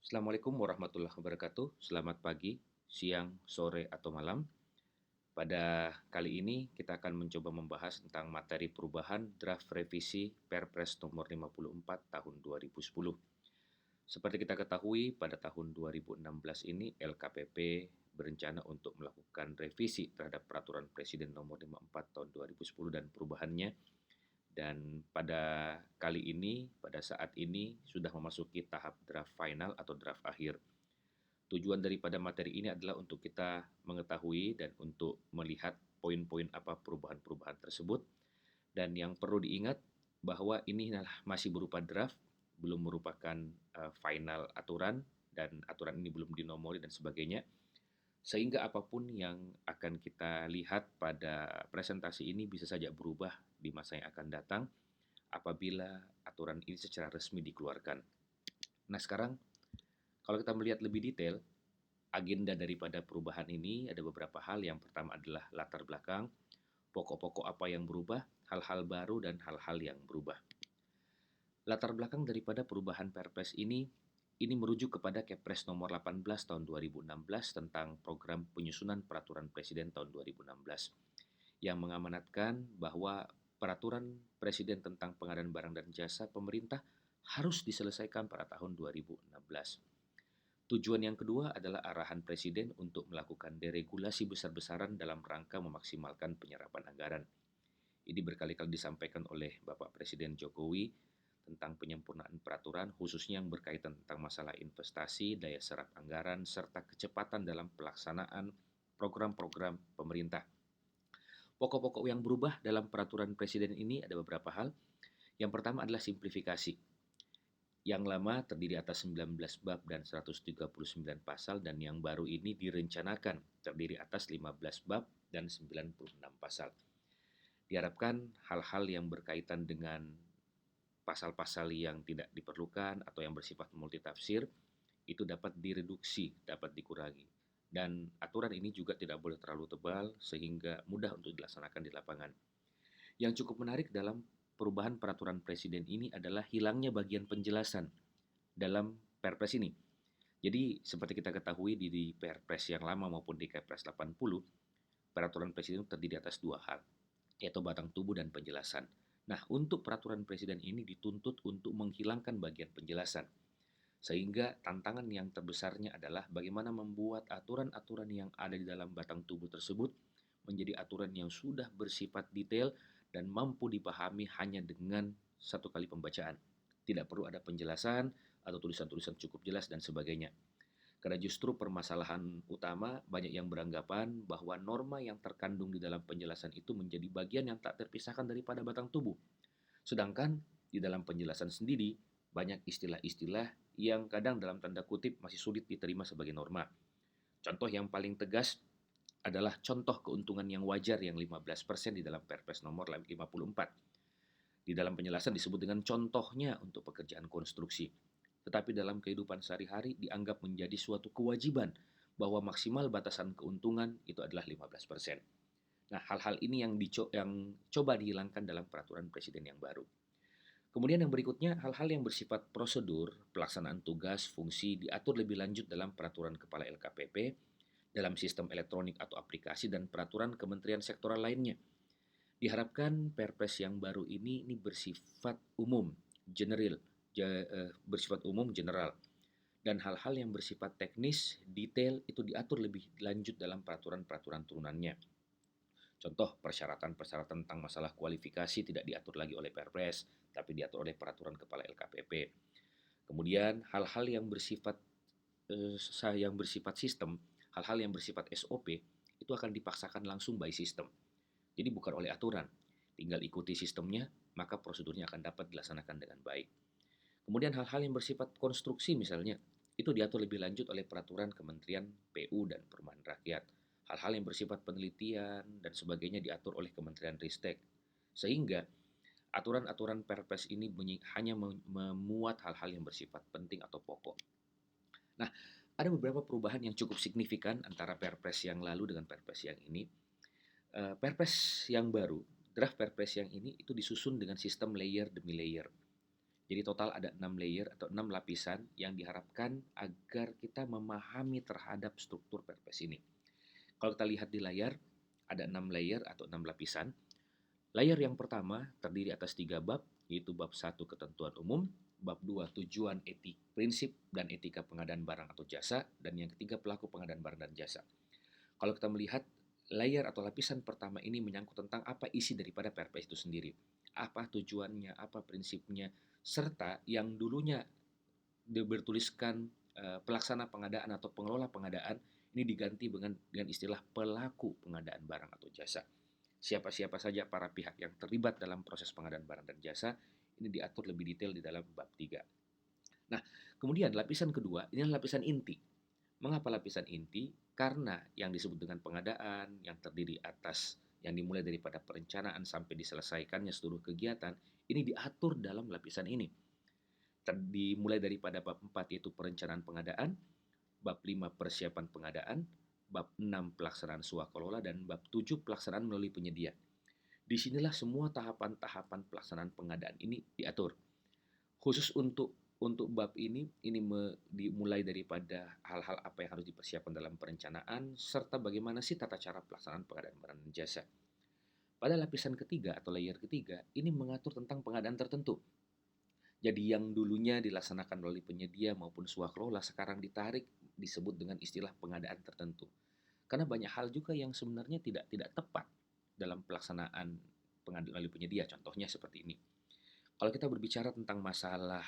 Assalamualaikum warahmatullahi wabarakatuh. Selamat pagi, siang, sore, atau malam. Pada kali ini kita akan mencoba membahas tentang materi perubahan draft revisi Perpres nomor 54 tahun 2010. Seperti kita ketahui, pada tahun 2016 ini LKPP berencana untuk melakukan revisi terhadap Peraturan Presiden nomor 54 tahun 2010 dan perubahannya. Dan pada kali ini, pada saat ini sudah memasuki tahap draft final atau draft akhir. Tujuan daripada materi ini adalah untuk kita mengetahui dan untuk melihat poin-poin apa perubahan-perubahan tersebut. Dan yang perlu diingat bahwa ini masih berupa draft, belum merupakan final aturan, dan aturan ini belum dinomori dan sebagainya. Sehingga apapun yang akan kita lihat pada presentasi ini bisa saja berubah di masa yang akan datang apabila aturan ini secara resmi dikeluarkan. Nah, sekarang kalau kita melihat lebih detail, agenda daripada perubahan ini ada beberapa hal. Yang pertama adalah latar belakang, pokok-pokok apa yang berubah, hal-hal baru, dan hal-hal yang berubah. Latar belakang daripada perubahan Perpres ini merujuk kepada Kepres nomor 18 tahun 2016 tentang program penyusunan peraturan presiden tahun 2016 yang mengamanatkan bahwa peraturan presiden tentang pengadaan barang dan jasa pemerintah harus diselesaikan pada tahun 2016. Tujuan yang kedua adalah arahan Presiden untuk melakukan deregulasi besar-besaran dalam rangka memaksimalkan penyerapan anggaran. Ini berkali-kali disampaikan oleh Bapak Presiden Jokowi tentang penyempurnaan peraturan, khususnya yang berkaitan tentang masalah investasi, daya serap anggaran, serta kecepatan dalam pelaksanaan program-program pemerintah. Pokok-pokok yang berubah dalam peraturan Presiden ini ada beberapa hal. Yang pertama adalah simplifikasi. Yang lama terdiri atas 19 bab dan 139 pasal, dan yang baru ini direncanakan terdiri atas 15 bab dan 96 pasal. Diharapkan hal-hal yang berkaitan dengan pasal-pasal yang tidak diperlukan atau yang bersifat multitafsir itu dapat direduksi, dapat dikurangi. Dan aturan ini juga tidak boleh terlalu tebal sehingga mudah untuk dilaksanakan di lapangan. Yang cukup menarik dalam perubahan peraturan presiden ini adalah hilangnya bagian penjelasan dalam Perpres ini. Jadi seperti kita ketahui di Perpres yang lama maupun di Kepres 80, peraturan presiden terdiri atas dua hal, yaitu batang tubuh dan penjelasan. Nah, untuk peraturan presiden ini dituntut untuk menghilangkan bagian penjelasan. Sehingga tantangan yang terbesarnya adalah bagaimana membuat aturan-aturan yang ada di dalam batang tubuh tersebut menjadi aturan yang sudah bersifat detail dan mampu dipahami hanya dengan satu kali pembacaan. Tidak perlu ada penjelasan atau tulisan-tulisan cukup jelas dan sebagainya. Karena justru permasalahan utama banyak yang beranggapan bahwa norma yang terkandung di dalam penjelasan itu menjadi bagian yang tak terpisahkan daripada batang tubuh. Sedangkan di dalam penjelasan sendiri banyak istilah-istilah yang kadang dalam tanda kutip masih sulit diterima sebagai norma. Contoh yang paling tegas adalah contoh keuntungan yang wajar yang 15% di dalam Perpres nomor 54. Di dalam penjelasan disebut dengan contohnya untuk pekerjaan konstruksi. Tetapi dalam kehidupan sehari-hari dianggap menjadi suatu kewajiban bahwa maksimal batasan keuntungan itu adalah 15%. Nah, hal-hal ini yang coba dihilangkan dalam peraturan presiden yang baru. Kemudian yang berikutnya, hal-hal yang bersifat prosedur, pelaksanaan tugas, fungsi diatur lebih lanjut dalam peraturan kepala LKPP, dalam sistem elektronik atau aplikasi, dan peraturan kementerian sektoral lainnya. Diharapkan Perpres yang baru ini bersifat umum, bersifat umum, general, dan hal-hal yang bersifat teknis, detail itu diatur lebih lanjut dalam peraturan-peraturan turunannya. Contoh, persyaratan-persyaratan tentang masalah kualifikasi tidak diatur lagi oleh Perpres, tapi diatur oleh peraturan kepala LKPP. Kemudian hal-hal yang bersifat sistem, hal-hal yang bersifat SOP itu akan dipaksakan langsung by system. Jadi bukan oleh aturan, tinggal ikuti sistemnya, maka prosedurnya akan dapat dilaksanakan dengan baik. Kemudian hal-hal yang bersifat konstruksi misalnya, itu diatur lebih lanjut oleh peraturan Kementerian PU dan Perumahan Rakyat. Hal-hal yang bersifat penelitian dan sebagainya diatur oleh Kementerian Ristek. Sehingga aturan-aturan Perpres ini hanya memuat hal-hal yang bersifat penting atau pokok. Nah, ada beberapa perubahan yang cukup signifikan antara Perpres yang lalu dengan Perpres yang ini. Perpres yang baru, draft Perpres yang ini itu disusun dengan sistem layer demi layer. Jadi total ada 6 layer atau 6 lapisan yang diharapkan agar kita memahami terhadap struktur Perpres ini. Kalau kita lihat di layar, ada 6 layer atau 6 lapisan. Layer yang pertama terdiri atas 3 bab, yaitu bab 1 ketentuan umum, bab 2 tujuan etik, prinsip dan etika pengadaan barang atau jasa, dan yang ketiga pelaku pengadaan barang dan jasa. Kalau kita melihat layer atau lapisan pertama ini menyangkut tentang apa isi daripada Perpres itu sendiri. Apa tujuannya, apa prinsipnya, serta yang dulunya bertuliskan pelaksana pengadaan atau pengelola pengadaan ini diganti dengan istilah pelaku pengadaan barang atau jasa. Siapa-siapa saja para pihak yang terlibat dalam proses pengadaan barang dan jasa ini diatur lebih detail di dalam bab 3. Nah, kemudian lapisan kedua ini adalah lapisan inti. Mengapa lapisan inti? Karena yang disebut dengan pengadaan yang terdiri atas yang dimulai daripada perencanaan sampai diselesaikannya seluruh kegiatan ini diatur dalam lapisan ini. Dimulai daripada bab 4 yaitu perencanaan pengadaan, bab 5 persiapan pengadaan, bab 6 pelaksanaan swakelola, dan bab 7 pelaksanaan melalui penyedia. Disinilah semua tahapan-tahapan pelaksanaan pengadaan ini diatur. Khusus untuk bab ini dimulai daripada hal-hal apa yang harus dipersiapkan dalam perencanaan serta bagaimana sih tata cara pelaksanaan pengadaan barang dan jasa. Pada lapisan ketiga atau layer ketiga ini mengatur tentang pengadaan tertentu. Jadi yang dulunya dilaksanakan melalui penyedia maupun swakelola sekarang ditarik disebut dengan istilah pengadaan tertentu. Karena banyak hal juga yang sebenarnya tidak tepat dalam pelaksanaan pengadaan melalui penyedia. Contohnya seperti ini. Kalau kita berbicara tentang masalah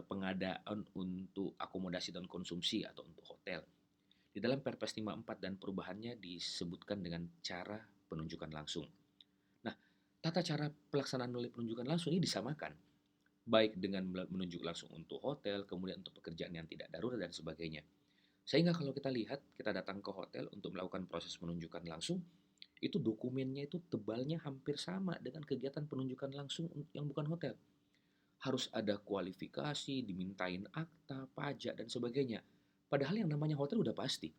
pengadaan untuk akomodasi dan konsumsi atau untuk hotel, di dalam Perpres 54 dan perubahannya disebutkan dengan cara penunjukan langsung. Nah, tata cara pelaksanaan melalui penunjukan langsung ini disamakan, baik dengan menunjuk langsung untuk hotel, kemudian untuk pekerjaan yang tidak darurat dan sebagainya. Sehingga kalau kita lihat, kita datang ke hotel untuk melakukan proses penunjukan langsung, itu dokumennya itu tebalnya hampir sama dengan kegiatan penunjukan langsung yang bukan hotel. Harus ada kualifikasi, dimintain akta, pajak, dan sebagainya. Padahal yang namanya hotel udah pasti.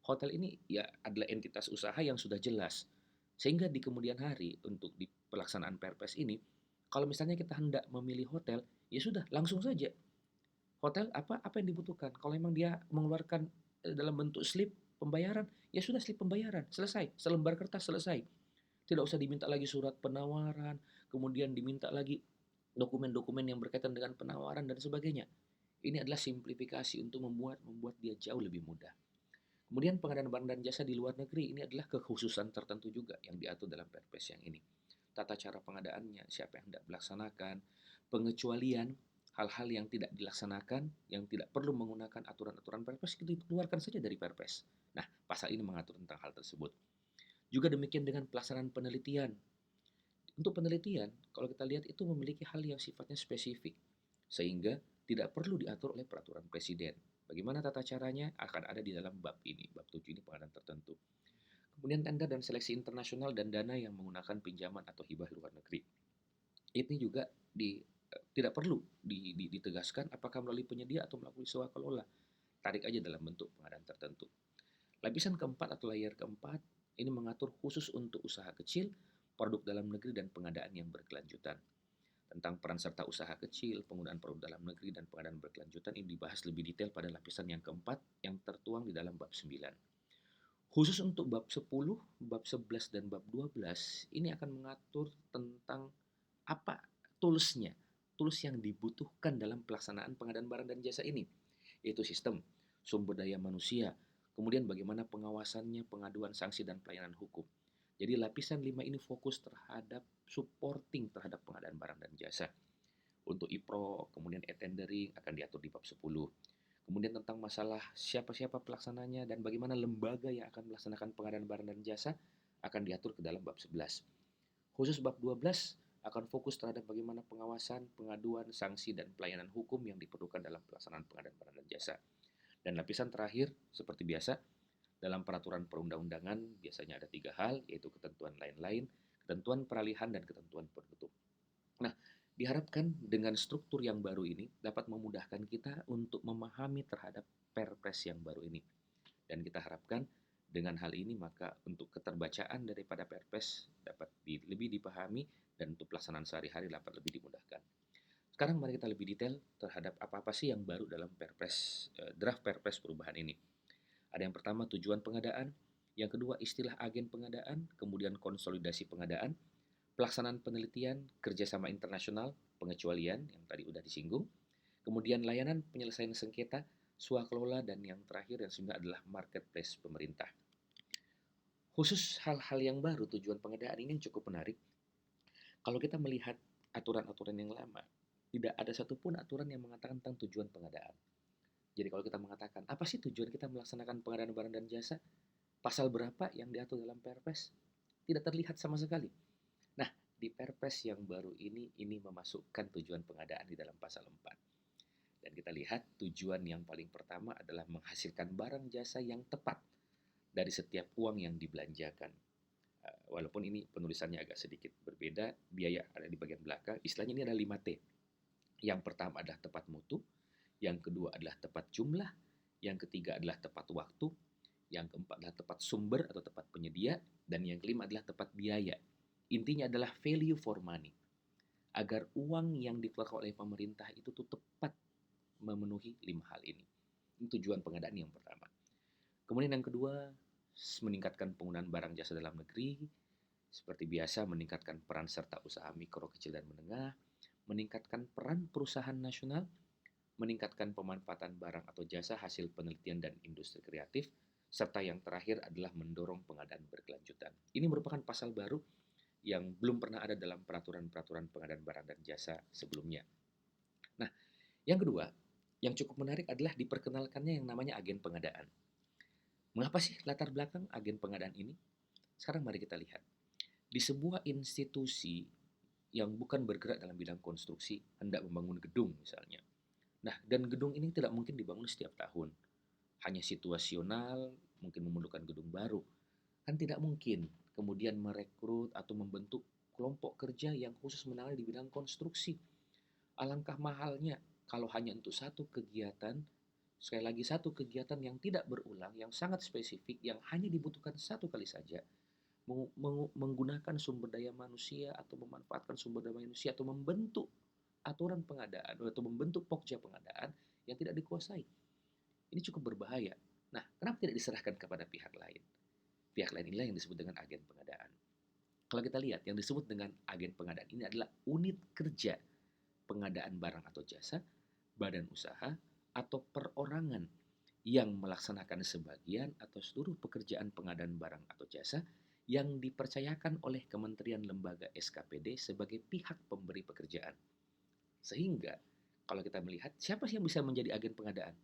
Hotel ini ya adalah entitas usaha yang sudah jelas. Sehingga di kemudian hari untuk di pelaksanaan Perpres ini, kalau misalnya kita hendak memilih hotel, ya sudah langsung saja. Hotel apa yang dibutuhkan. Kalau memang dia mengeluarkan dalam bentuk slip pembayaran, ya sudah slip pembayaran, selesai. Selembar kertas selesai. Tidak usah diminta lagi surat penawaran, kemudian diminta lagi dokumen-dokumen yang berkaitan dengan penawaran dan sebagainya. Ini adalah simplifikasi untuk membuat dia jauh lebih mudah. Kemudian pengadaan barang dan jasa di luar negeri ini adalah kekhususan tertentu juga yang diatur dalam Perpres yang ini. Tata cara pengadaannya, siapa yang hendak melaksanakan, pengecualian hal-hal yang tidak dilaksanakan, yang tidak perlu menggunakan aturan-aturan Perpres itu dikeluarkan saja dari Perpres. Nah, pasal ini mengatur tentang hal tersebut. Juga demikian dengan pelaksanaan penelitian. Untuk penelitian, kalau kita lihat itu memiliki hal yang sifatnya spesifik, sehingga tidak perlu diatur oleh peraturan presiden. Bagaimana tata caranya akan ada di dalam bab ini, bab 7 ini pengadaan tertentu. Kemudian tender dan seleksi internasional dan dana yang menggunakan pinjaman atau hibah luar negeri. Ini juga tidak perlu ditegaskan apakah melalui penyedia atau melalui swakelola. Tarik aja dalam bentuk pengadaan tertentu. Lapisan keempat atau layer keempat ini mengatur khusus untuk usaha kecil, produk dalam negeri, dan pengadaan yang berkelanjutan. Tentang peran serta usaha kecil, penggunaan produk dalam negeri, dan pengadaan berkelanjutan ini dibahas lebih detail pada lapisan yang keempat yang tertuang di dalam bab 9. Khusus untuk bab 10, bab 11, dan bab 12 ini akan mengatur tentang apa toolsnya, tools yang dibutuhkan dalam pelaksanaan pengadaan barang dan jasa ini, yaitu sistem, sumber daya manusia, kemudian bagaimana pengawasannya, pengaduan sanksi, dan pelayanan hukum. Jadi lapisan 5 ini fokus terhadap supporting terhadap pengadaan barang dan jasa. Untuk IPRO, kemudian e-tendering akan diatur di bab 10. Kemudian tentang masalah siapa-siapa pelaksananya dan bagaimana lembaga yang akan melaksanakan pengadaan barang dan jasa akan diatur ke dalam bab 11. Khusus bab 12 akan fokus terhadap bagaimana pengawasan, pengaduan, sanksi, dan pelayanan hukum yang diperlukan dalam pelaksanaan pengadaan barang dan jasa. Dan lapisan terakhir, seperti biasa, dalam peraturan perundang-undangan biasanya ada 3 hal, yaitu ketentuan lain-lain, ketentuan peralihan, dan ketentuan penutup. Nah, diharapkan dengan struktur yang baru ini dapat memudahkan kita untuk memahami terhadap Perpres yang baru ini. Dan kita harapkan dengan hal ini maka untuk keterbacaan daripada Perpres dapat lebih dipahami dan untuk pelaksanaan sehari-hari dapat lebih dimudahkan. Sekarang mari kita lebih detail terhadap apa-apa sih yang baru dalam draft Perpres perubahan ini. Ada yang pertama tujuan pengadaan, yang kedua istilah agen pengadaan, kemudian konsolidasi pengadaan, pelaksanaan penelitian, kerjasama internasional, pengecualian yang tadi udah disinggung, kemudian layanan penyelesaian sengketa, swakelola, dan yang terakhir yang sebenarnya adalah marketplace pemerintah. Khusus hal-hal yang baru tujuan pengadaan ini yang cukup menarik. Kalau kita melihat aturan-aturan yang lama, tidak ada satupun aturan yang mengatakan tentang tujuan pengadaan. Jadi kalau kita mengatakan, apa sih tujuan kita melaksanakan pengadaan barang dan jasa? Pasal berapa yang diatur dalam Perpres? Tidak terlihat sama sekali. Nah, di Perpres yang baru ini memasukkan tujuan pengadaan di dalam pasal 4. Dan kita lihat tujuan yang paling pertama adalah menghasilkan barang jasa yang tepat dari setiap uang yang dibelanjakan. Walaupun ini penulisannya agak sedikit berbeda, biaya ada di bagian belakang. Istilahnya ini ada 5T. Yang pertama adalah tepat mutu, yang kedua adalah tepat jumlah, yang ketiga adalah tepat waktu, yang keempat adalah tepat sumber atau tepat penyedia, dan yang kelima adalah tepat biaya. Intinya adalah value for money. Agar uang yang dikeluarkan oleh pemerintah itu tuh tepat memenuhi 5 hal ini. Ini tujuan pengadaan yang pertama. Kemudian yang kedua, meningkatkan penggunaan barang jasa dalam negeri, seperti biasa meningkatkan peran serta usaha mikro, kecil, dan menengah, meningkatkan peran perusahaan nasional, meningkatkan pemanfaatan barang atau jasa hasil penelitian dan industri kreatif, serta yang terakhir adalah mendorong pengadaan berkelanjutan. Ini merupakan pasal baru yang belum pernah ada dalam peraturan-peraturan pengadaan barang dan jasa sebelumnya. Nah, yang kedua, yang cukup menarik adalah diperkenalkannya yang namanya agen pengadaan. Mengapa sih latar belakang agen pengadaan ini? Sekarang mari kita lihat. Di sebuah institusi yang bukan bergerak dalam bidang konstruksi, hendak membangun gedung misalnya. Nah, dan gedung ini tidak mungkin dibangun setiap tahun. Hanya situasional, mungkin memerlukan gedung baru. Kan tidak mungkin kemudian merekrut atau membentuk kelompok kerja yang khusus menangani di bidang konstruksi. Alangkah mahalnya kalau hanya untuk satu kegiatan, sekali lagi satu kegiatan yang tidak berulang, yang sangat spesifik, yang hanya dibutuhkan satu kali saja, menggunakan sumber daya manusia atau memanfaatkan sumber daya manusia atau membentuk aturan pengadaan atau membentuk pokja pengadaan yang tidak dikuasai. Ini cukup berbahaya. Nah, kenapa tidak diserahkan kepada pihak lain? Pihak lain inilah yang disebut dengan agen pengadaan. Kalau kita lihat, yang disebut dengan agen pengadaan ini adalah unit kerja pengadaan barang atau jasa, badan usaha, atau perorangan yang melaksanakan sebagian atau seluruh pekerjaan pengadaan barang atau jasa yang dipercayakan oleh Kementerian Lembaga SKPD sebagai pihak pemberi pekerjaan. Sehingga kalau kita melihat siapa sih yang bisa menjadi agen pengadaan?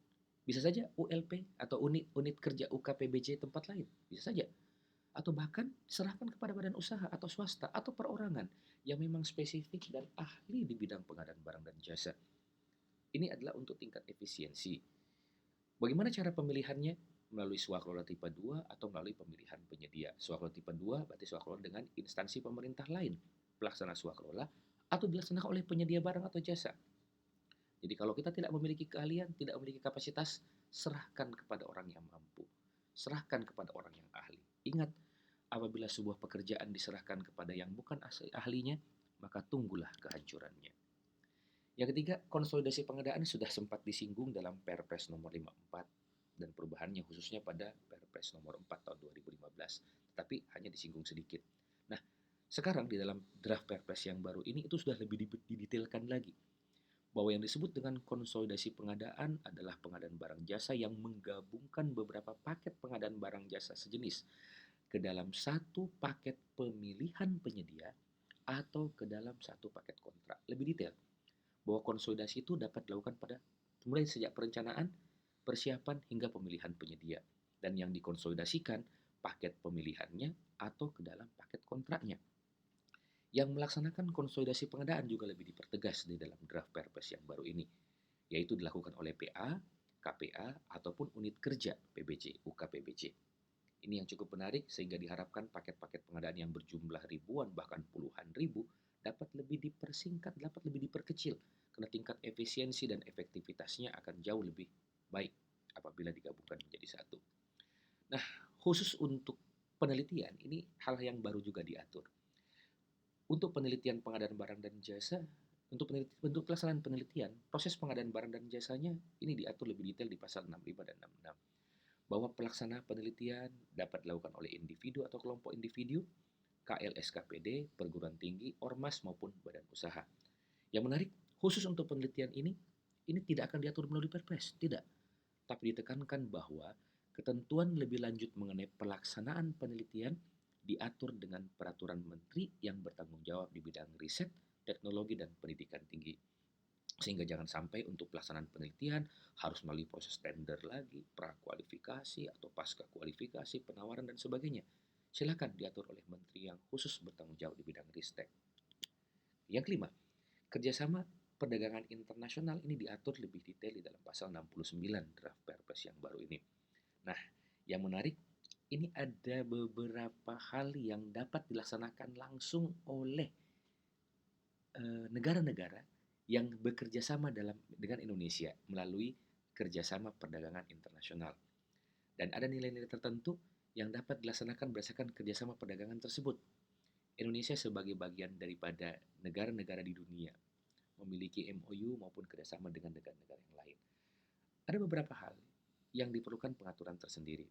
Bisa saja ULP atau unit kerja UKPBJ tempat lain, bisa saja. Atau bahkan serahkan kepada badan usaha atau swasta atau perorangan yang memang spesifik dan ahli di bidang pengadaan barang dan jasa. Ini adalah untuk tingkat efisiensi. Bagaimana cara pemilihannya? Melalui swakelola tipe 2 atau melalui pemilihan penyedia. Swakelola tipe 2 berarti swakelola dengan instansi pemerintah lain, pelaksana swakelola, atau dilaksanakan oleh penyedia barang atau jasa. Jadi kalau kita tidak memiliki keahlian, tidak memiliki kapasitas, serahkan kepada orang yang mampu. Serahkan kepada orang yang ahli. Ingat, apabila sebuah pekerjaan diserahkan kepada yang bukan ahlinya, maka tunggulah kehancurannya. Yang ketiga, konsolidasi pengadaan sudah sempat disinggung dalam Perpres nomor 54 dan perubahannya khususnya pada Perpres nomor 4 tahun 2015, tapi hanya disinggung sedikit. Nah, sekarang di dalam draft Perpres yang baru ini itu sudah lebih didetailkan lagi bahwa yang disebut dengan konsolidasi pengadaan adalah pengadaan barang jasa yang menggabungkan beberapa paket pengadaan barang jasa sejenis ke dalam satu paket pemilihan penyedia atau ke dalam satu paket kontrak. Lebih detail, bahwa konsolidasi itu dapat dilakukan pada mulai sejak perencanaan, persiapan hingga pemilihan penyedia, dan yang dikonsolidasikan paket pemilihannya atau ke dalam paket kontraknya. Yang melaksanakan konsolidasi pengadaan juga lebih dipertegas di dalam draft Perpres yang baru ini, yaitu dilakukan oleh PA, KPA, ataupun unit kerja PBJ, UKPBJ. Ini yang cukup menarik sehingga diharapkan paket-paket pengadaan yang berjumlah ribuan bahkan puluhan ribu dapat lebih dipersingkat, dapat lebih diperkecil karena tingkat efisiensi dan efektivitasnya akan jauh lebih baik apabila digabungkan menjadi satu. Nah, khusus untuk penelitian, ini hal yang baru juga diatur. Untuk penelitian pengadaan barang dan jasa, Untuk pelaksanaan penelitian, proses pengadaan barang dan jasanya ini diatur lebih detail di pasal 65 dan 66, bahwa pelaksanaan penelitian dapat dilakukan oleh individu atau kelompok individu, KLSKPD, perguruan tinggi, ormas maupun badan usaha. Yang menarik, khusus untuk penelitian ini tidak akan diatur melalui Perpres, tidak. Tapi ditekankan bahwa ketentuan lebih lanjut mengenai pelaksanaan penelitian diatur dengan peraturan menteri yang bertanggung jawab di bidang riset, teknologi, dan pendidikan tinggi. Sehingga jangan sampai untuk pelaksanaan penelitian harus melalui proses tender lagi, prakualifikasi atau pasca kualifikasi, penawaran dan sebagainya. Silakan diatur oleh menteri yang khusus bertanggung jawab di bidang ristek. Yang kelima, kerjasama perdagangan internasional ini diatur lebih detail di dalam pasal 69 draft Perpres yang baru ini. Nah, yang menarik, ini ada beberapa hal yang dapat dilaksanakan langsung oleh negara-negara yang bekerja sama dengan Indonesia melalui kerjasama perdagangan internasional. Dan ada nilai-nilai tertentu yang dapat dilaksanakan berdasarkan kerjasama perdagangan tersebut. Indonesia sebagai bagian daripada negara-negara di dunia memiliki MOU maupun kerjasama dengan negara-negara yang lain. Ada beberapa hal yang diperlukan pengaturan tersendiri,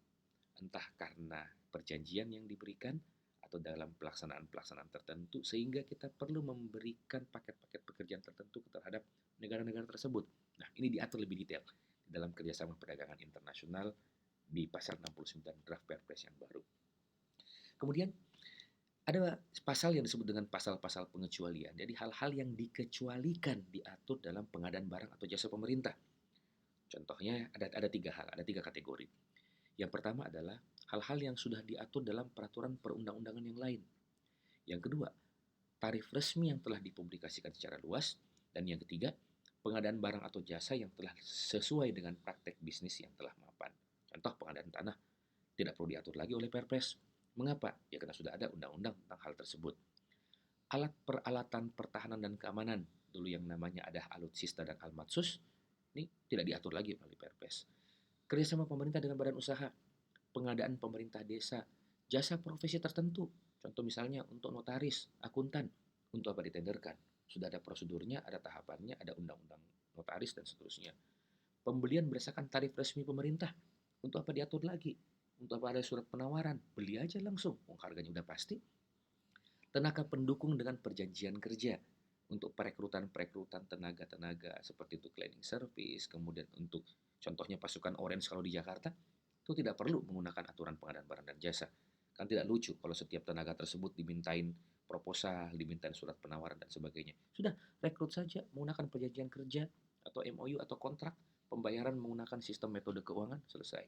entah karena perjanjian yang diberikan atau dalam pelaksanaan-pelaksanaan tertentu, sehingga kita perlu memberikan paket-paket pekerjaan tertentu terhadap negara-negara tersebut. Nah, ini diatur lebih detail di dalam kerjasama perdagangan internasional di pasal 69 draft Perpres yang baru. Kemudian ada pasal yang disebut dengan pasal-pasal pengecualian. Jadi hal-hal yang dikecualikan diatur dalam pengadaan barang atau jasa pemerintah. Contohnya ada tiga hal, ada tiga kategori. Yang pertama adalah hal-hal yang sudah diatur dalam peraturan perundang-undangan yang lain. Yang kedua, tarif resmi yang telah dipublikasikan secara luas. Dan yang ketiga, pengadaan barang atau jasa yang telah sesuai dengan praktek bisnis yang telah mapan. Contoh pengadaan tanah tidak perlu diatur lagi oleh Perpres. Mengapa? Ya karena sudah ada undang-undang tentang hal tersebut. Alat peralatan pertahanan dan keamanan, dulu yang namanya ada alutsista dan almatsus, ini tidak diatur lagi melalui Perpres. Kerjasama pemerintah dengan badan usaha, pengadaan pemerintah desa, jasa profesi tertentu, contoh misalnya untuk notaris, akuntan, untuk apa ditenderkan? Sudah ada prosedurnya, ada tahapannya, ada undang-undang notaris dan seterusnya. Pembelian berdasarkan tarif resmi pemerintah, untuk apa diatur lagi? Untuk apa ada surat penawaran? Beli aja langsung, harganya udah pasti. Tenaga pendukung dengan perjanjian kerja, untuk perekrutan tenaga-tenaga seperti itu cleaning service, kemudian untuk contohnya pasukan Orange kalau di Jakarta, itu tidak perlu menggunakan aturan pengadaan barang dan jasa. Kan tidak lucu kalau setiap tenaga tersebut dimintain proposal, dimintain surat penawaran dan sebagainya. Sudah, rekrut saja menggunakan perjanjian kerja atau MOU atau kontrak, pembayaran menggunakan sistem metode keuangan, selesai.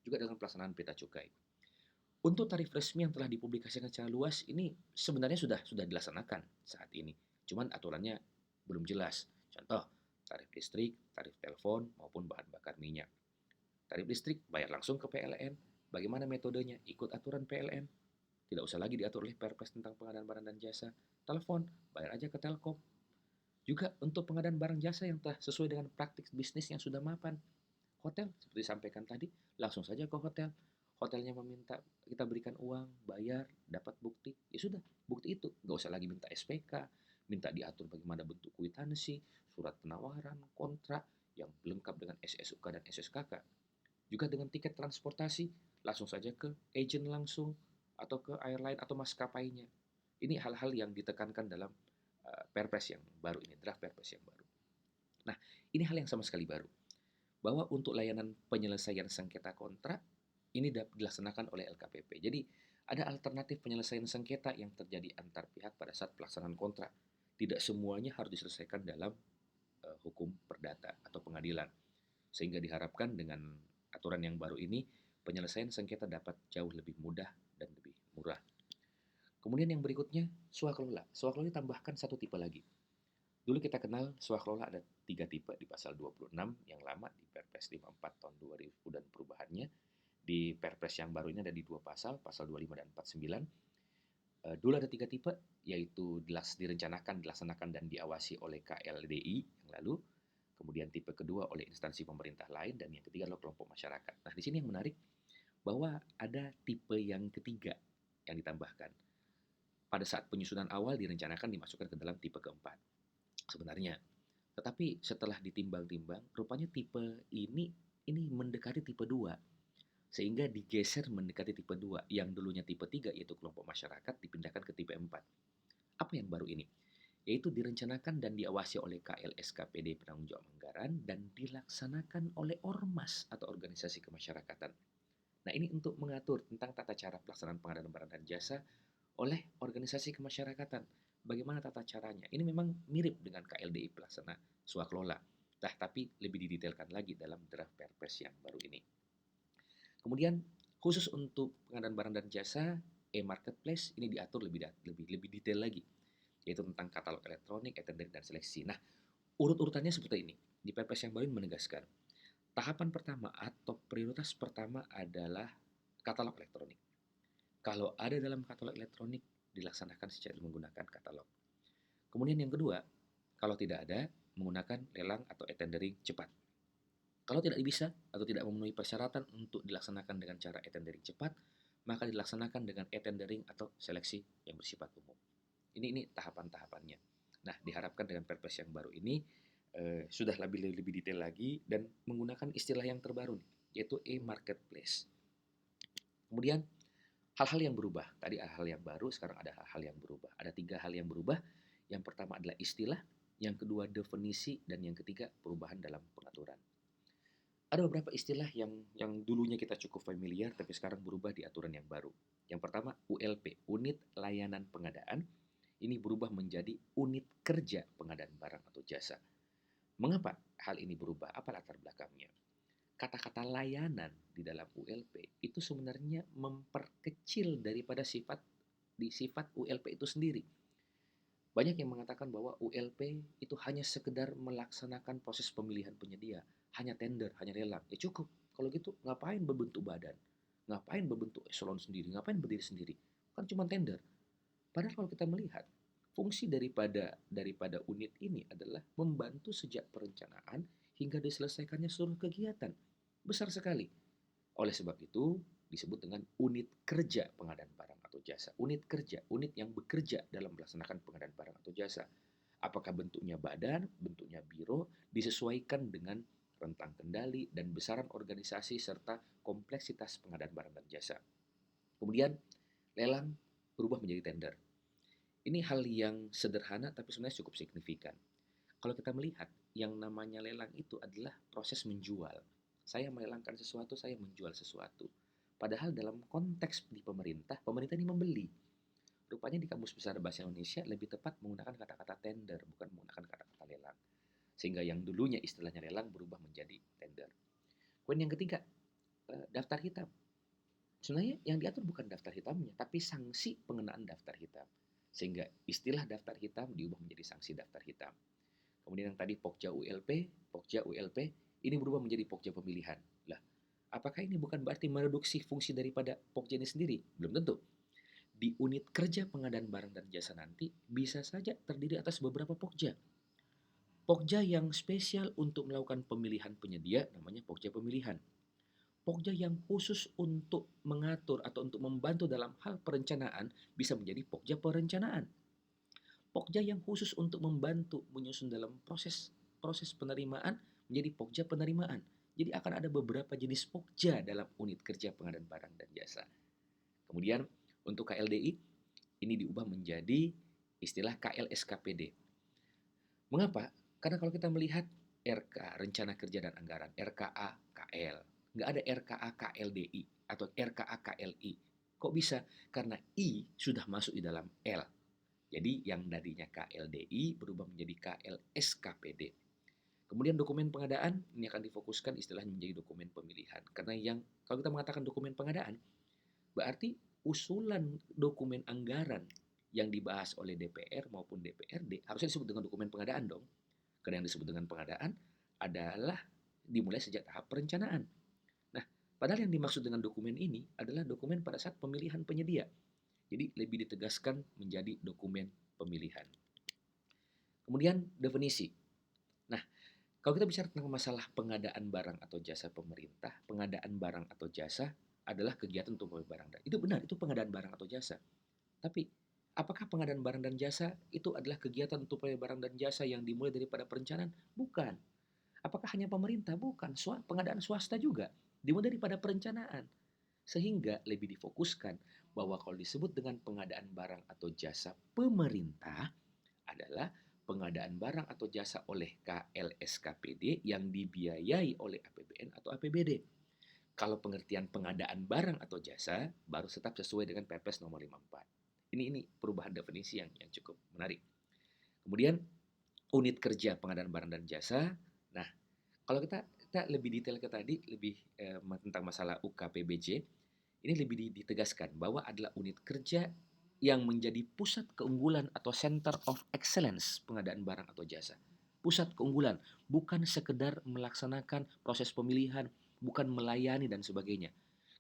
Juga dengan pelaksanaan peta cukai. Untuk tarif resmi yang telah dipublikasikan secara luas ini sebenarnya sudah dilaksanakan saat ini. Cuman aturannya belum jelas. Contoh, tarif listrik, tarif telepon, maupun bahan bakar minyak. Tarif listrik bayar langsung ke PLN. Bagaimana metodenya? Ikut aturan PLN. Tidak usah lagi diatur oleh Perpres tentang pengadaan barang dan jasa. Telepon, bayar aja ke Telkom. Juga untuk pengadaan barang jasa yang telah sesuai dengan praktik bisnis yang sudah mapan. Hotel, seperti disampaikan tadi, langsung saja ke hotel. Hotelnya meminta kita berikan uang, bayar, dapat bukti. Ya sudah, bukti itu. Nggak usah lagi minta SPK, minta diatur bagaimana bentuk kwitansi, surat penawaran, kontrak, yang lengkap dengan SSUK dan SSKK. Juga dengan tiket transportasi, langsung saja ke agent langsung, atau ke airline atau maskapainya. Ini hal-hal yang ditekankan dalam Perpres yang baru ini, draft Perpres yang baru. Nah, ini hal yang sama sekali baru. Bahwa untuk layanan penyelesaian sengketa kontrak, ini dilaksanakan oleh LKPP. Jadi, ada alternatif penyelesaian sengketa yang terjadi antar pihak pada saat pelaksanaan kontrak. Tidak semuanya harus diselesaikan dalam hukum perdata atau pengadilan. Sehingga diharapkan dengan aturan yang baru ini, penyelesaian sengketa dapat jauh lebih mudah dan lebih murah. Kemudian yang berikutnya, swakelola. Swakelola ditambahkan satu tipe lagi. Dulu kita kenal swakelola ada 3 tipe di pasal 26 yang lama di Perpres 54 tahun 2000 dan perubahannya. Di Perpres yang baru ini ada di 2 pasal, pasal 25 dan 49. Dulu ada 3 tipe, yaitu direncanakan, dilaksanakan, dan diawasi oleh KLDI yang lalu. Kemudian tipe kedua oleh instansi pemerintah lain, dan yang ketiga adalah kelompok masyarakat. Nah, di sini yang menarik bahwa ada tipe yang ketiga yang ditambahkan. Pada saat penyusunan awal direncanakan dimasukkan ke dalam tipe keempat. sebenarnya. Tetapi setelah ditimbang-timbang, rupanya tipe ini mendekati tipe 2, sehingga digeser mendekati tipe 2. Yang dulunya tipe 3 yaitu kelompok masyarakat dipindahkan ke tipe 4. Apa yang baru ini? Yaitu direncanakan dan diawasi oleh KLSKPD penanggung jawab anggaran dan dilaksanakan oleh ormas atau organisasi kemasyarakatan. Nah, ini untuk mengatur tentang tata cara pelaksanaan pengadaan barang dan jasa oleh organisasi kemasyarakatan. Bagaimana tata caranya? Ini memang mirip dengan KLDI pelaksana swakelola. Nah, tapi lebih didetailkan lagi dalam draft Perpres yang baru ini. Kemudian khusus untuk pengadaan barang dan jasa, e-marketplace ini diatur lebih detail lagi, yaitu tentang katalog elektronik, e-tendering, dan seleksi. Nah, urut-urutannya seperti ini. Di Perpres yang baru ini menegaskan, tahapan pertama atau prioritas pertama adalah katalog elektronik. Kalau ada dalam katalog elektronik, dilaksanakan secara menggunakan katalog. Kemudian yang kedua, kalau tidak ada, menggunakan lelang atau e-tendering cepat. Kalau tidak bisa atau tidak memenuhi persyaratan untuk dilaksanakan dengan cara e-tendering cepat, maka dilaksanakan dengan e-tendering atau seleksi yang bersifat umum. Ini tahapan-tahapannya. Nah, diharapkan dengan Perpres yang baru ini sudah lebih detail lagi dan menggunakan istilah yang terbaru, yaitu e-marketplace. Kemudian hal-hal yang berubah. Tadi hal-hal yang baru, sekarang ada hal-hal yang berubah. Ada 3 hal yang berubah. Yang pertama adalah istilah, yang kedua definisi, dan yang ketiga perubahan dalam pengaturan. Ada beberapa istilah yang dulunya kita cukup familiar, tapi sekarang berubah di aturan yang baru. Yang pertama, ULP, Unit Layanan Pengadaan. Ini berubah menjadi Unit Kerja Pengadaan Barang atau Jasa. Mengapa hal ini berubah? Apa latar belakangnya? Kata-kata layanan di dalam ULP itu sebenarnya memperkecil daripada sifat ULP itu sendiri. Banyak yang mengatakan bahwa ULP itu hanya sekedar melaksanakan proses pemilihan penyedia, hanya tender, hanya lelang. Ya cukup. Kalau gitu ngapain berbentuk badan? Ngapain berbentuk eselon sendiri? Ngapain berdiri sendiri? Kan cuma tender. Padahal kalau kita melihat fungsi daripada unit ini adalah membantu sejak perencanaan hingga diselesaikannya seluruh kegiatan. Besar sekali. Oleh sebab itu, disebut dengan unit kerja pengadaan barang atau jasa. Unit kerja, unit yang bekerja dalam melaksanakan pengadaan barang atau jasa. Apakah bentuknya badan, bentuknya biro, disesuaikan dengan rentang kendali dan besaran organisasi serta kompleksitas pengadaan barang dan jasa. Kemudian, lelang berubah menjadi tender. Ini hal yang sederhana tapi sebenarnya cukup signifikan. Kalau kita melihat, yang namanya lelang itu adalah proses menjual. Saya melelangkan sesuatu, saya menjual sesuatu. Padahal dalam konteks di pemerintah, pemerintah ini membeli. Rupanya di Kamus Besar Bahasa Indonesia lebih tepat menggunakan kata-kata tender, bukan menggunakan kata-kata lelang. Sehingga yang dulunya istilahnya lelang berubah menjadi tender. Poin yang ketiga, daftar hitam. Sebenarnya yang diatur bukan daftar hitamnya, tapi sanksi pengenaan daftar hitam. Sehingga istilah daftar hitam diubah menjadi sanksi daftar hitam. Kemudian yang tadi Pokja ULP, ini berubah menjadi Pokja pemilihan. Lah, apakah ini bukan berarti mereduksi fungsi daripada Pokja ini sendiri? Belum tentu. Di unit kerja pengadaan barang dan jasa nanti bisa saja terdiri atas beberapa Pokja. Pokja yang spesial untuk melakukan pemilihan penyedia namanya Pokja pemilihan. Pokja yang khusus untuk mengatur atau untuk membantu dalam hal perencanaan bisa menjadi Pokja perencanaan. Pokja yang khusus untuk membantu menyusun dalam proses penerimaan menjadi Pokja penerimaan. Jadi akan ada beberapa jenis Pokja dalam unit kerja pengadaan barang dan jasa. Kemudian untuk KLDI ini diubah menjadi istilah KLSKPD. Mengapa? Karena kalau kita melihat RK, Rencana Kerja dan Anggaran, RKA KL, nggak ada RKA KLDI atau RKA KLI. Kok bisa? Karena I sudah masuk di dalam L. Jadi yang tadinya KLDI berubah menjadi KLSKPD. Kemudian dokumen pengadaan ini akan difokuskan istilahnya menjadi dokumen pemilihan. Karena yang kalau kita mengatakan dokumen pengadaan, berarti usulan dokumen anggaran yang dibahas oleh DPR maupun DPRD harusnya disebut dengan dokumen pengadaan dong. Karena yang disebut dengan pengadaan adalah dimulai sejak tahap perencanaan. Nah, padahal yang dimaksud dengan dokumen ini adalah dokumen pada saat pemilihan penyedia. Jadi lebih ditegaskan menjadi dokumen pemilihan. Kemudian definisi. Nah, kalau kita bicara tentang masalah pengadaan barang atau jasa pemerintah, pengadaan barang atau jasa adalah kegiatan untuk membeli barang. Itu benar, itu pengadaan barang atau jasa. Tapi Apakah pengadaan barang dan jasa itu adalah kegiatan untuk pembelian barang dan jasa yang dimulai daripada perencanaan? Bukan. Apakah hanya pemerintah? Bukan. Pengadaan swasta juga dimulai daripada perencanaan. Sehingga lebih difokuskan bahwa kalau disebut dengan pengadaan barang atau jasa pemerintah adalah pengadaan barang atau jasa oleh KLSKPD yang dibiayai oleh APBN atau APBD. Kalau pengertian pengadaan barang atau jasa baru tetap sesuai dengan Perpres nomor 54. Ini perubahan definisi yang cukup menarik. Kemudian unit kerja pengadaan barang dan jasa. Nah, kalau kita lebih detail ke tadi, lebih tentang masalah UKPBJ, ini lebih ditegaskan bahwa adalah unit kerja yang menjadi pusat keunggulan atau center of excellence pengadaan barang atau jasa. Pusat keunggulan, bukan sekedar melaksanakan proses pemilihan, bukan melayani dan sebagainya.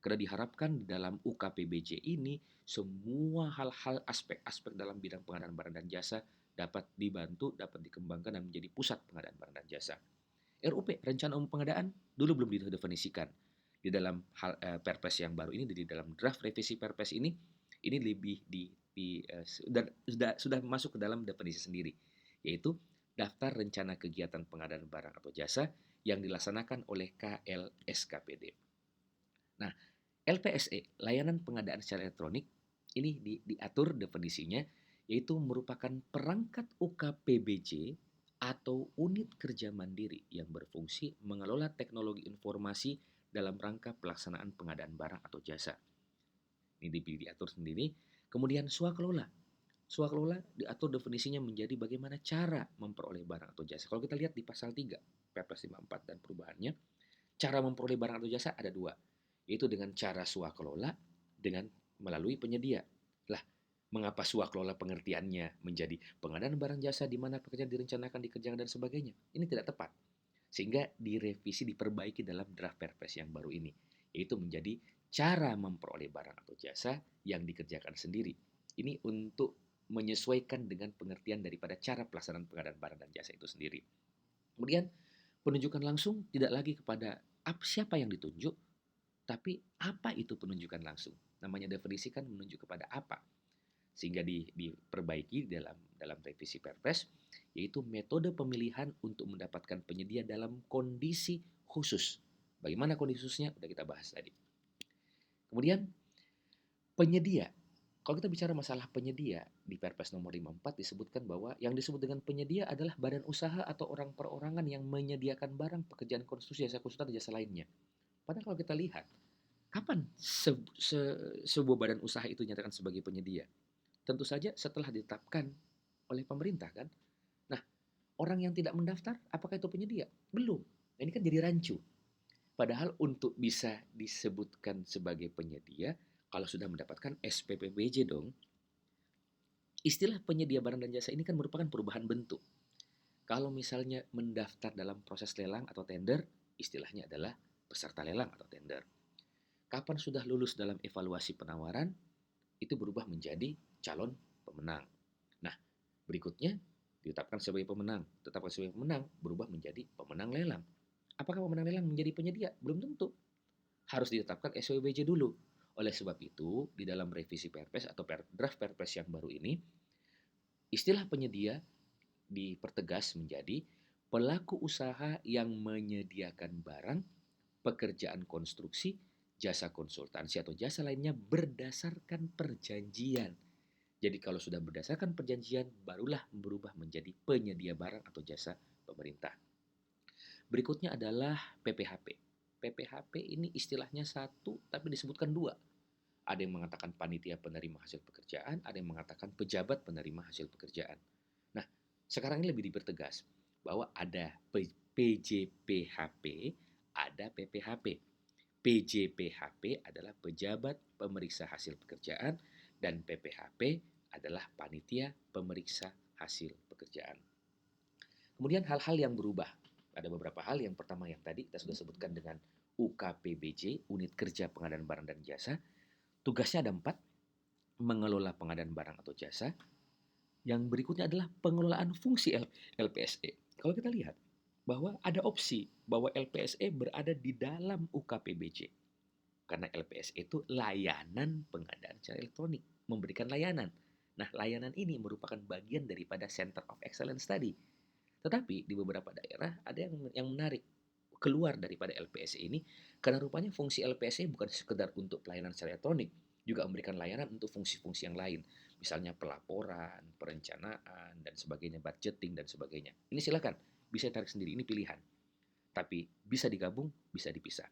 Karena diharapkan dalam UKPBJ ini semua hal-hal aspek-aspek dalam bidang pengadaan barang dan jasa dapat dibantu, dapat dikembangkan dan menjadi pusat pengadaan barang dan jasa. RUP, Rencana Umum Pengadaan, dulu belum didefinisikan. Di dalam Perpres yang baru ini, di dalam draft revisi Perpres ini lebih sudah masuk ke dalam definisi sendiri, yaitu daftar rencana kegiatan pengadaan barang atau jasa yang dilaksanakan oleh KLSKPD. Nah, LPSE, layanan pengadaan secara elektronik, ini diatur definisinya, yaitu merupakan perangkat UKPBJ atau unit kerja mandiri yang berfungsi mengelola teknologi informasi dalam rangka pelaksanaan pengadaan barang atau jasa. Ini diatur sendiri. Kemudian swakelola. Swakelola diatur definisinya menjadi bagaimana cara memperoleh barang atau jasa. Kalau kita lihat di pasal 3, Perpres 54 dan perubahannya, cara memperoleh barang atau jasa ada dua, yaitu dengan cara swakelola dengan melalui penyedia. Lah, mengapa swakelola pengertiannya menjadi pengadaan barang jasa di mana pekerjaan direncanakan, dikerjakan dan sebagainya? Ini tidak tepat. Sehingga direvisi, diperbaiki dalam draft Perpres yang baru ini, yaitu menjadi cara memperoleh barang atau jasa yang dikerjakan sendiri. Ini untuk menyesuaikan dengan pengertian daripada cara pelaksanaan pengadaan barang dan jasa itu sendiri. Kemudian penunjukan langsung tidak lagi kepada siapa yang ditunjuk, tapi apa itu penunjukan langsung. Namanya definisi kan menunjuk kepada apa. Sehingga diperbaiki dalam revisi Perpres, yaitu metode pemilihan untuk mendapatkan penyedia dalam kondisi khusus. Bagaimana kondisi khususnya? Udah kita bahas tadi. Kemudian penyedia. Kalau kita bicara masalah penyedia, di Perpres nomor 54 disebutkan bahwa yang disebut dengan penyedia adalah badan usaha atau orang perorangan yang menyediakan barang, pekerjaan konstruksi, jasa konsultan, dan jasa lainnya. Padahal kalau kita lihat, kapan sebuah badan usaha itu dinyatakan sebagai penyedia? Tentu saja setelah ditetapkan oleh pemerintah kan. Nah, orang yang tidak mendaftar, apakah itu penyedia? Belum. Ini kan jadi rancu. Padahal untuk bisa disebutkan sebagai penyedia, kalau sudah mendapatkan SPPBJ dong. Istilah penyedia barang dan jasa ini kan merupakan perubahan bentuk. Kalau misalnya mendaftar dalam proses lelang atau tender, istilahnya adalah peserta lelang atau tender. Kapan sudah lulus dalam evaluasi penawaran, itu berubah menjadi calon pemenang. Nah, berikutnya ditetapkan sebagai pemenang. Tetapkan sebagai pemenang berubah menjadi pemenang lelang. Apakah pemenang lelang menjadi penyedia? Belum tentu. Harus ditetapkan SWBJ dulu. Oleh sebab itu, di dalam revisi Perpres atau draft Perpres yang baru ini, istilah penyedia dipertegas menjadi pelaku usaha yang menyediakan barang, pekerjaan konstruksi, jasa konsultansi atau jasa lainnya berdasarkan perjanjian. Jadi kalau sudah berdasarkan perjanjian, barulah berubah menjadi penyedia barang atau jasa pemerintah. Berikutnya adalah PPHP. PPHP ini istilahnya satu, tapi disebutkan dua. Ada yang mengatakan panitia penerima hasil pekerjaan, ada yang mengatakan pejabat penerima hasil pekerjaan. Nah, sekarang ini lebih dipertegas bahwa ada PJPHP, ada PPHP. PJPHP adalah pejabat pemeriksa hasil pekerjaan dan PPHP adalah panitia pemeriksa hasil pekerjaan. Kemudian hal-hal yang berubah. Ada beberapa hal. Yang pertama yang tadi kita sudah sebutkan dengan UKPBJ, Unit Kerja Pengadaan Barang dan Jasa. Tugasnya ada 4, mengelola pengadaan barang atau jasa. Yang berikutnya adalah pengelolaan fungsi LPSE. Kalau kita lihat bahwa ada opsi bahwa LPSE berada di dalam UKPBJ. Karena LPSE itu layanan pengadaan secara elektronik, memberikan layanan. Nah, layanan ini merupakan bagian daripada Center of Excellence tadi. Tetapi di beberapa daerah ada yang menarik keluar daripada LPSE ini karena rupanya fungsi LPSE bukan sekedar untuk pelayanan secara elektronik, juga memberikan layanan untuk fungsi-fungsi yang lain, misalnya pelaporan, perencanaan, dan sebagainya, budgeting, dan sebagainya. Ini silakan, bisa tarik sendiri, ini pilihan. Tapi bisa digabung, bisa dipisah.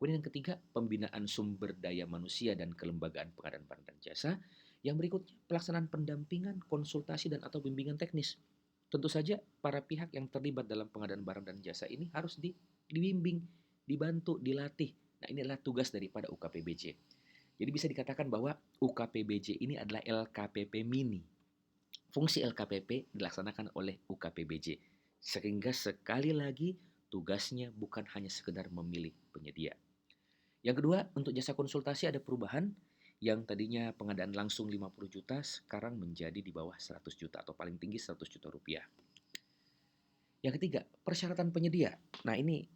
Kemudian yang ketiga, pembinaan sumber daya manusia dan kelembagaan pengadaan barang dan jasa. Yang berikutnya, pelaksanaan pendampingan, konsultasi, dan atau bimbingan teknis. Tentu saja para pihak yang terlibat dalam pengadaan barang dan jasa ini harus dibimbing, dibantu, dilatih. Nah, ini adalah tugas daripada UKPBJ. Jadi bisa dikatakan bahwa UKPBJ ini adalah LKPP mini. Fungsi LKPP dilaksanakan oleh UKPBJ. Sehingga sekali lagi tugasnya bukan hanya sekedar memilih penyedia. Yang kedua, untuk jasa konsultasi ada perubahan yang tadinya pengadaan langsung 50 juta sekarang menjadi di bawah 100 juta atau paling tinggi 100 juta rupiah. Yang ketiga, persyaratan penyedia. Nah, ini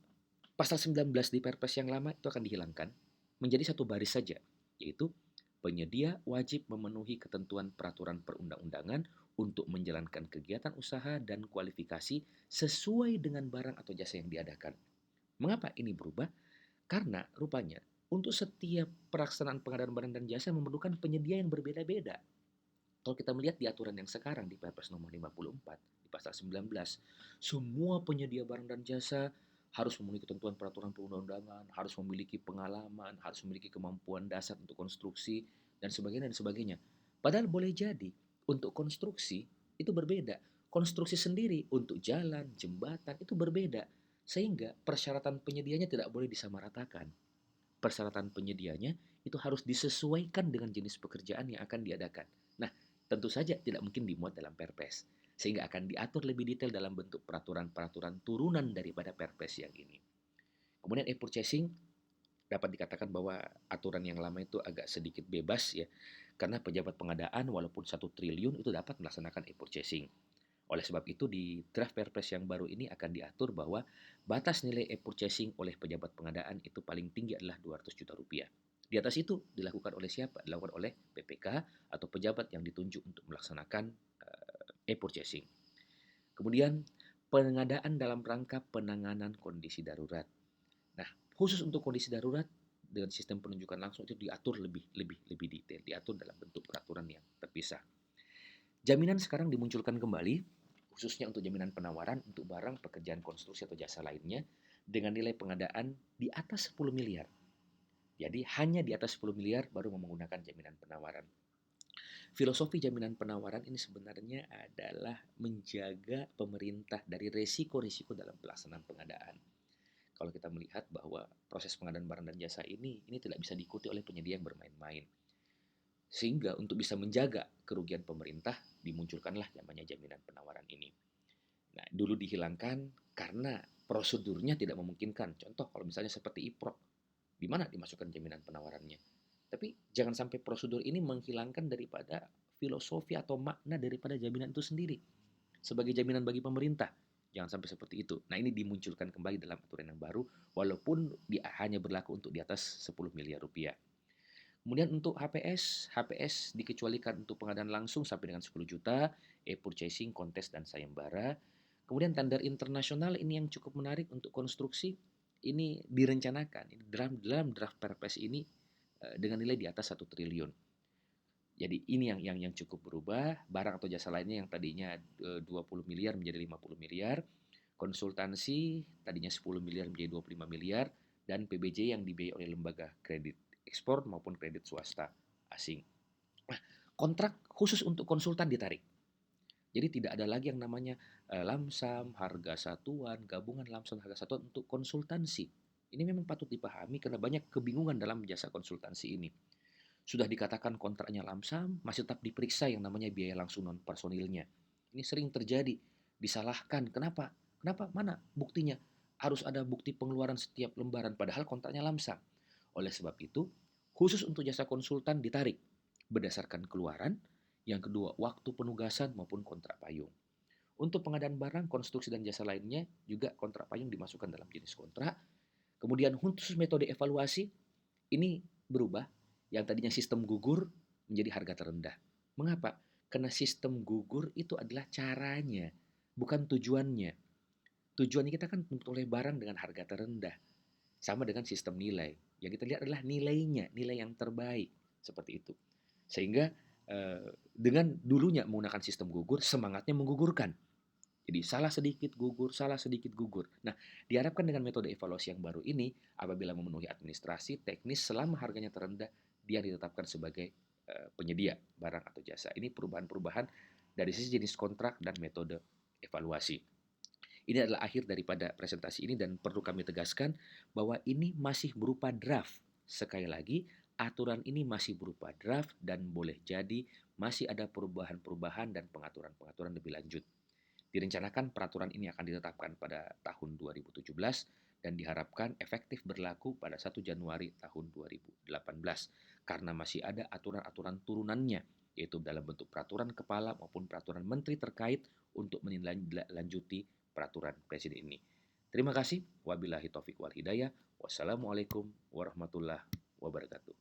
pasal 19 di Perpres yang lama itu akan dihilangkan menjadi satu baris saja, yaitu penyedia wajib memenuhi ketentuan peraturan perundang-undangan untuk menjalankan kegiatan usaha dan kualifikasi sesuai dengan barang atau jasa yang diadakan. Mengapa ini berubah? Karena rupanya untuk setiap pelaksanaan pengadaan barang dan jasa memerlukan penyedia yang berbeda-beda. Kalau kita melihat di aturan yang sekarang di Perpres nomor 54 di pasal 19, semua penyedia barang dan jasa harus memenuhi ketentuan peraturan perundang-undangan, harus memiliki pengalaman, harus memiliki kemampuan dasar untuk konstruksi dan sebagainya dan sebagainya. Padahal boleh jadi untuk konstruksi itu berbeda. Konstruksi sendiri untuk jalan, jembatan itu berbeda. Sehingga persyaratan penyedianya tidak boleh disamaratakan. Persyaratan penyedianya itu harus disesuaikan dengan jenis pekerjaan yang akan diadakan. Nah, tentu saja tidak mungkin dimuat dalam Perpres, sehingga akan diatur lebih detail dalam bentuk peraturan-peraturan turunan daripada Perpres yang ini. Kemudian e-purchasing dapat dikatakan bahwa aturan yang lama itu agak sedikit bebas ya, karena pejabat pengadaan walaupun 1 triliun itu dapat melaksanakan e-purchasing. Oleh sebab itu di draft Perpres yang baru ini akan diatur bahwa batas nilai e-purchasing oleh pejabat pengadaan itu paling tinggi adalah 200 juta rupiah. Di atas itu dilakukan oleh siapa? Dilakukan oleh PPK atau pejabat yang ditunjuk untuk melaksanakan e-purchasing. Kemudian pengadaan dalam rangka penanganan kondisi darurat. Nah, khusus untuk kondisi darurat dengan sistem penunjukan langsung itu diatur lebih detail, diatur dalam bentuk peraturan yang terpisah. Jaminan sekarang dimunculkan kembali, khususnya untuk jaminan penawaran untuk barang, pekerjaan konstruksi atau jasa lainnya dengan nilai pengadaan di atas 10 miliar. Jadi hanya di atas 10 miliar baru menggunakan jaminan penawaran. Filosofi jaminan penawaran ini sebenarnya adalah menjaga pemerintah dari resiko-resiko dalam pelaksanaan pengadaan. Kalau kita melihat bahwa proses pengadaan barang dan jasa ini tidak bisa diikuti oleh penyedia yang bermain-main. Sehingga untuk bisa menjaga kerugian pemerintah, dimunculkanlah namanya jaminan penawaran ini. Nah, dulu dihilangkan karena prosedurnya tidak memungkinkan. Contoh kalau misalnya seperti IPRO, di mana dimasukkan jaminan penawarannya. Tapi jangan sampai prosedur ini menghilangkan daripada filosofi atau makna daripada jaminan itu sendiri. Sebagai jaminan bagi pemerintah, jangan sampai seperti itu. Nah, ini dimunculkan kembali dalam aturan yang baru, walaupun hanya berlaku untuk di atas 10 miliar rupiah. Kemudian untuk HPS dikecualikan untuk pengadaan langsung sampai dengan 10 juta, e-purchasing, kontes, dan sayembara. Kemudian tender internasional ini yang cukup menarik untuk konstruksi, ini direncanakan dalam draft Perpres ini dengan nilai di atas 1 triliun. Jadi ini yang cukup berubah, barang atau jasa lainnya yang tadinya 20 miliar menjadi 50 miliar, konsultansi tadinya 10 miliar menjadi 25 miliar, dan PBJ yang dibiayai oleh lembaga kredit ekspor maupun kredit swasta asing. Nah, kontrak khusus untuk konsultan ditarik. Jadi tidak ada lagi yang namanya lamsam, harga satuan, gabungan lamsam, harga satuan untuk konsultansi. Ini memang patut dipahami karena banyak kebingungan dalam jasa konsultansi ini. Sudah dikatakan kontraknya lamsam, masih tetap diperiksa yang namanya biaya langsung non personilnya. Ini sering terjadi, disalahkan. Kenapa? Kenapa? Mana buktinya? Harus ada bukti pengeluaran setiap lembaran, padahal kontraknya lamsam. Oleh sebab itu, khusus untuk jasa konsultan ditarik berdasarkan keluaran, yang kedua waktu penugasan maupun kontrak payung. Untuk pengadaan barang, konstruksi dan jasa lainnya juga kontrak payung dimasukkan dalam jenis kontrak. Kemudian khusus metode evaluasi ini berubah, yang tadinya sistem gugur menjadi harga terendah. Mengapa? Karena sistem gugur itu adalah caranya, bukan tujuannya. Tujuannya kita kan memperoleh barang dengan harga terendah. Sama dengan sistem nilai. Yang kita lihat adalah nilainya, nilai yang terbaik. Seperti itu. Sehingga dengan dulunya menggunakan sistem gugur, semangatnya menggugurkan. Jadi salah sedikit gugur. Nah, diharapkan dengan metode evaluasi yang baru ini, apabila memenuhi administrasi, teknis, selama harganya terendah, dia ditetapkan sebagai penyedia barang atau jasa. Ini perubahan-perubahan dari sisi jenis kontrak dan metode evaluasi. Ini adalah akhir daripada presentasi ini dan perlu kami tegaskan bahwa ini masih berupa draft. Sekali lagi, aturan ini masih berupa draft dan boleh jadi masih ada perubahan-perubahan dan pengaturan-pengaturan lebih lanjut. Direncanakan peraturan ini akan ditetapkan pada tahun 2017 dan diharapkan efektif berlaku pada 1 Januari tahun 2018 karena masih ada aturan-aturan turunannya yaitu dalam bentuk peraturan kepala maupun peraturan menteri terkait untuk menindaklanjuti peraturan presiden ini. Terima kasih. Wabillahi taufik wal hidayah. Wassalamualaikum warahmatullahi wabarakatuh.